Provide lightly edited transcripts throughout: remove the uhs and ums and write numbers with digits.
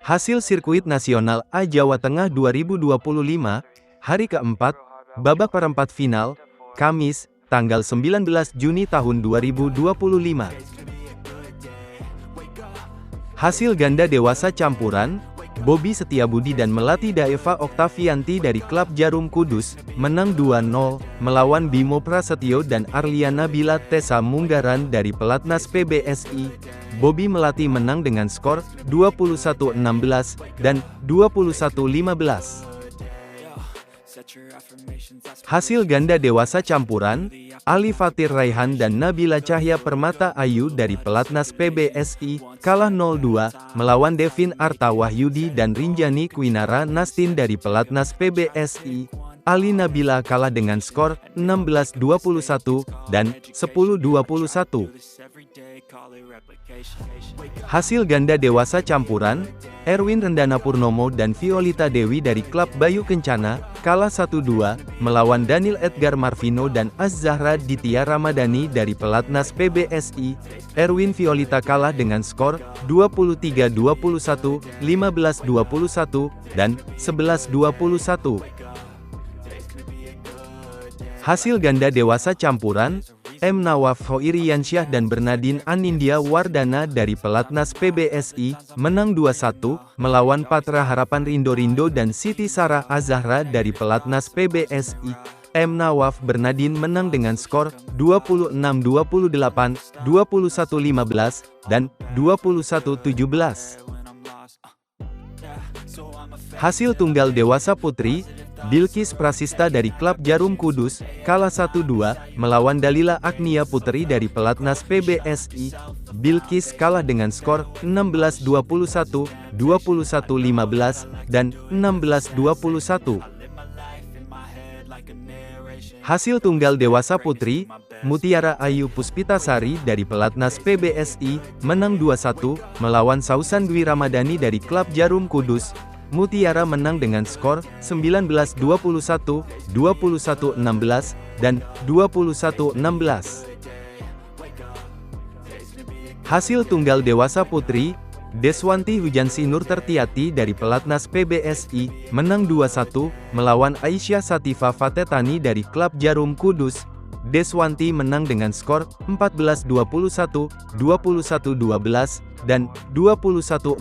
Hasil sirkuit nasional A Jawa Tengah 2025, hari keempat, babak perempat final, Kamis, tanggal 19 Juni tahun 2025. Hasil ganda dewasa campuran, Bobby Setiabudi dan Melati Daeva Oktavianti dari klub Jarum Kudus, menang 2-0, melawan Bimo Prasetyo dan Arliana Bila Tessa Munggaran dari pelatnas PBSI. Bobby Melati menang dengan skor 21-16 dan 21-15. Hasil ganda dewasa campuran, Ali Fatir Raihan dan Nabila Cahya Permata Ayu dari pelatnas PBSI, kalah 0-2, melawan Devin Arta Wahyudi dan Rinjani Kwinara Nastin dari pelatnas PBSI. Ali Nabila kalah dengan skor 16-21 dan 10-21. Hasil ganda dewasa campuran, Erwin Rendana Purnomo dan Violita Dewi dari klub Bayu Kencana, kalah 1-2, melawan Daniel Edgar Marvino dan Az-Zahra Ditya Ramadhani dari pelatnas PBSI. Erwin Violita kalah dengan skor 23-21, 15-21, dan 11-21. Hasil ganda dewasa campuran, M. Nawaf Hoiriansyah dan Bernadine Anindya Wardana dari pelatnas PBSI, menang 2-1, melawan Patra Harapan Rindo dan Siti Sarah Azahra dari pelatnas PBSI. M. Nawaf Bernadine menang dengan skor 26-28, 21-15, dan 21-17. Hasil tunggal dewasa putri, Bilkis Prasista dari klub Jarum Kudus, kalah 1-2, melawan Dalila Agnia Putri dari pelatnas PBSI. Bilkis kalah dengan skor 16-21, 21-15, dan 16-21. Hasil tunggal dewasa putri, Mutiara Ayu Puspitasari dari pelatnas PBSI, menang 2-1, melawan Sausan Dwi Ramadhani dari klub Jarum Kudus. Mutiara menang dengan skor 19-21, 21-16, dan 21-16. Hasil tunggal dewasa putri, Deswanti Hujansi Nur Tertiati dari pelatnas PBSI, menang 2-1, melawan Aisyah Sativa Fatetani dari klub Jarum Kudus. Deswanti menang dengan skor 14-21, 21-12, dan 21-14.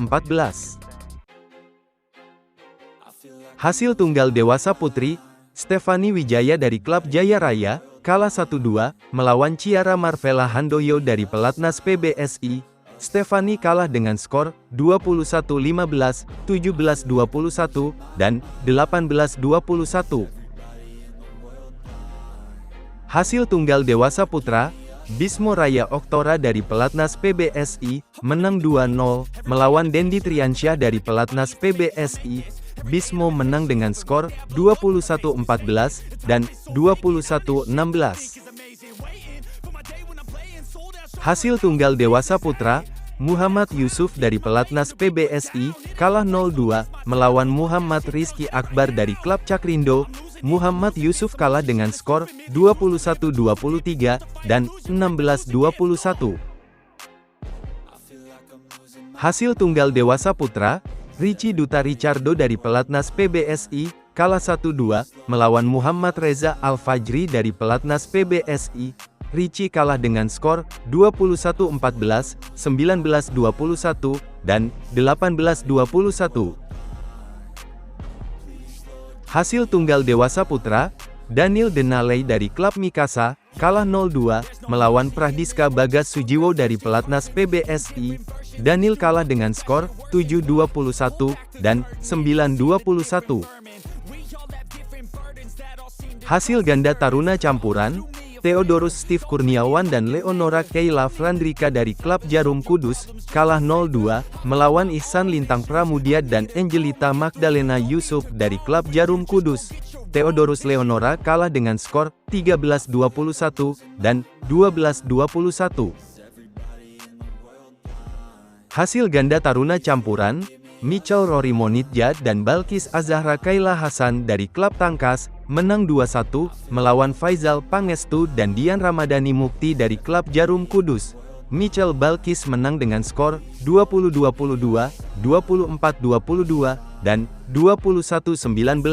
Hasil tunggal dewasa putri, Stefani Wijaya dari klub Jaya Raya, kalah 1-2, melawan Ciara Marvela Handoyo dari pelatnas PBSI. Stefani kalah dengan skor 21-15, 17-21, dan 18-21. Hasil tunggal dewasa putra, Bismo Raya Oktora dari pelatnas PBSI, menang 2-0, melawan Dendi Triansyah dari pelatnas PBSI. Bismo menang dengan skor 21-14 dan 21-16. Hasil tunggal dewasa putra, Muhammad Yusuf dari pelatnas PBSI, kalah 0-2, melawan Muhammad Rizky Akbar dari klub Cakrindo. Muhammad Yusuf kalah dengan skor 21-23 dan 16-21. Hasil tunggal dewasa putra, Richie Duta Richardo dari pelatnas PBSI, kalah 1-2, melawan Muhammad Reza Al-Fajri dari pelatnas PBSI. Richie kalah dengan skor 21-14, 19-21, dan 18-21. Hasil tunggal dewasa putra, Daniel Denalei dari klub Mikasa, kalah 0-2, melawan Prahdiska Bagas Sujiwo dari pelatnas PBSI. Daniel kalah dengan skor 7-21 dan 9-21. Hasil ganda taruna campuran, Theodorus Steve Kurniawan dan Leonora Keila Frandrika dari klub Jarum Kudus, kalah 0-2, melawan Ihsan Lintang Pramudia dan Angelita Magdalena Yusuf dari klub Jarum Kudus. Theodorus Leonora kalah dengan skor 13-21 dan 12-21. Hasil ganda taruna campuran, Michel Rory Monitja dan Balkis Azahra Kaila Hasan dari klub Tangkas, menang 2-1, melawan Faizal Pangestu dan Dian Ramadhani Mukti dari klub Jarum Kudus. Michel Balkis menang dengan skor 20-22, 24-22, dan 21-19.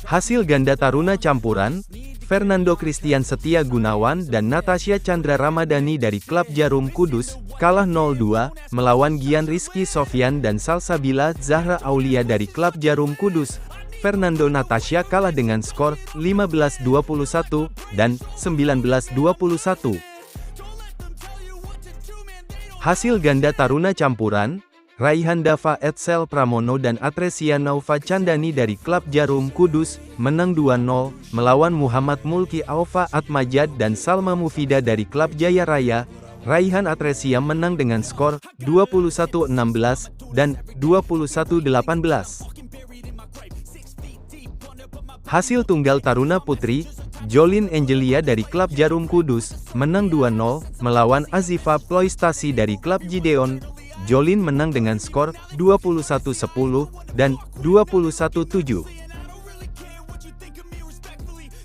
Hasil ganda taruna campuran, Fernando Christian Setia Gunawan dan Natasha Chandra Ramadhani dari klub Jarum Kudus, kalah 0-2, melawan Gian Rizky Sofyan dan Salsabila Zahra Aulia dari klub Jarum Kudus. Fernando Natasha kalah dengan skor 15-21, dan 19-21. Hasil ganda taruna campuran, Raihan Dava Etsel Pramono dan Atresia Naufa Chandani dari klub Jarum Kudus, menang 2-0, melawan Muhammad Mulki Aufa Atmajad dan Salma Mufida dari klub Jaya Raya. Raihan Atresia menang dengan skor 21-16, dan 21-18. Hasil tunggal taruna putri, Jolin Angelia dari klub Jarum Kudus, menang 2-0, melawan Azifa Ploistasi dari klub Gideon. Jolin menang dengan skor 21-10, dan 21-7.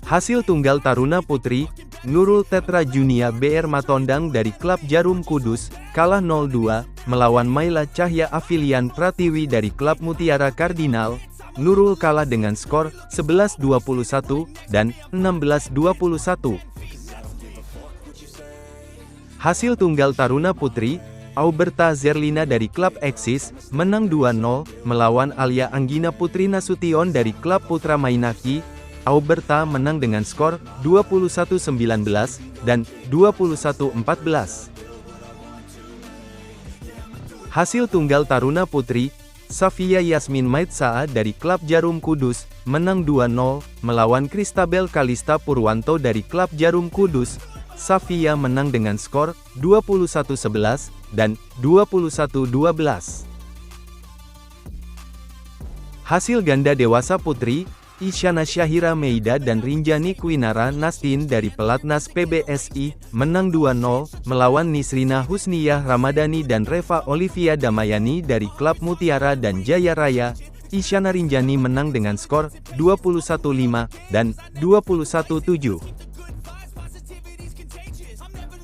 Hasil tunggal taruna putri, Nurul Tetra Junia BR Matondang dari klub Jarum Kudus, kalah 0-2, melawan Maila Cahya Afilian Pratiwi dari klub Mutiara Kardinal. Nurul kalah dengan skor 11-21, dan 16-21. Hasil tunggal taruna putri, Auberta Zerlina dari klub Eksis, menang 2-0, melawan Alia Anggina Putri Nasution dari klub Putra Mainaki. Auberta menang dengan skor 21-19, dan 21-14. Hasil tunggal taruna putri, Safia Yasmin Maitsaa dari klub Jarum Kudus, menang 2-0, melawan Kristabel Kalista Purwanto dari klub Jarum Kudus. Safia menang dengan skor 21-11, dan 21-12. Hasil ganda dewasa putri, Isyana Syahira Meida dan Rinjani Kwinara Nastin dari Pelatnas PBSI, menang 2-0, melawan Nisrina Husniyah Ramadhani dan Reva Olivia Damayani dari klub Mutiara dan Jaya Raya. Isyana Rinjani menang dengan skor 21-5, dan 21-7.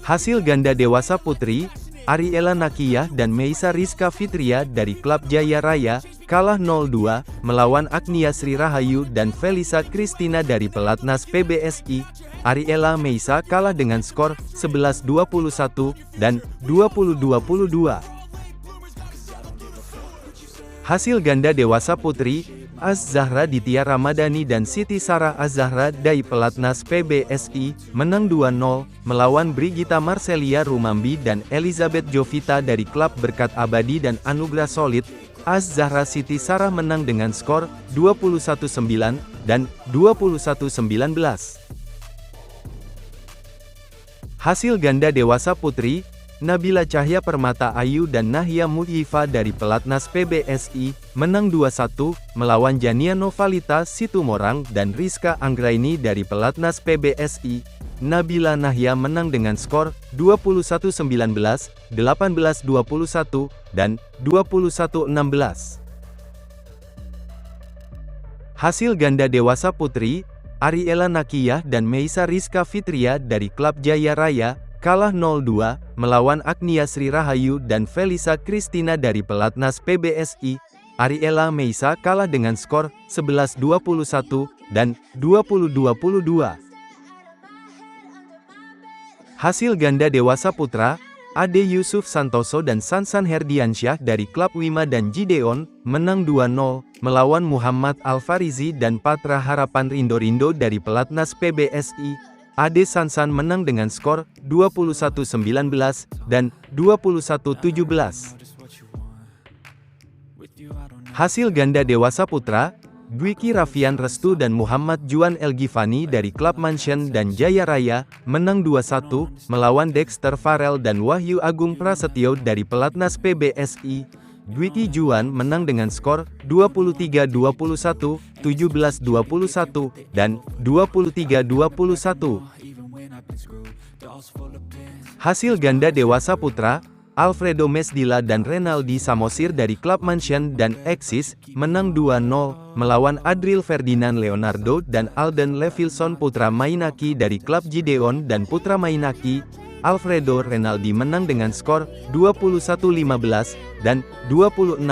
Hasil ganda dewasa putri, Ariela Nakiyah dan Meisa Rizka Fitria dari klub Jaya Raya, kalah 0-2, melawan Agnia Sri Rahayu dan Felisa Kristina dari Pelatnas PBSI. Ariela Meisa kalah dengan skor 11-21, dan 20-22. Hasil ganda dewasa putri, Az-Zahra Ditya Ramadhani dan Siti Sarah Az-Zahra dari Pelatnas PBSI, menang 2-0, melawan Brigita Marcelia Rumambi dan Elizabeth Jovita dari klub Berkat Abadi dan Anugerah Solid. Az-Zahra Siti Sarah menang dengan skor 21-9, dan 21-19. Hasil ganda dewasa putri, Nabila Cahya Permata Ayu dan Nahya Mudhifa dari Pelatnas PBSI, menang 2-1, melawan Jania Novalita Situmorang dan Rizka Anggraini dari Pelatnas PBSI. Nabila Nahya menang dengan skor 21-19, 18-21, dan 21-16. Hasil ganda dewasa putri, Ariela Nakiyah dan Meisa Rizka Fitria dari klub Jaya Raya, kalah 0-2, melawan Agnia Sri Rahayu dan Felisa Kristina dari Pelatnas PBSI. Ariela Meisa kalah dengan skor 11-21, dan 20-22. Hasil ganda dewasa putra, Ade Yusuf Santoso dan Sansan Herdiansyah dari klub Wima dan Gideon, menang 2-0, melawan Muhammad Alfarizi dan Patra Harapan Rindo-Rindo dari Pelatnas PBSI. Ade Sansan menang dengan skor 21-19, dan 21-17. Hasil ganda dewasa putra, Dwiki Raffian Restu dan Muhammad Juan Elgifani dari klub Mansion dan Jaya Raya, menang 2-1, melawan Dexter Farel dan Wahyu Agung Prasetyo dari Pelatnas PBSI. Dwiki Juan menang dengan skor 23-21, 17-21, dan 23-21. Hasil ganda dewasa putra, Alfredo Mesdila dan Renaldi Samosir dari klub Mansion dan Axis, menang 2-0, melawan Adril Ferdinand Leonardo dan Alden Levilson Putra Mainaki dari klub Gideon dan Putra Mainaki. Alfredo Renaldi menang dengan skor 21-15 dan 26-24.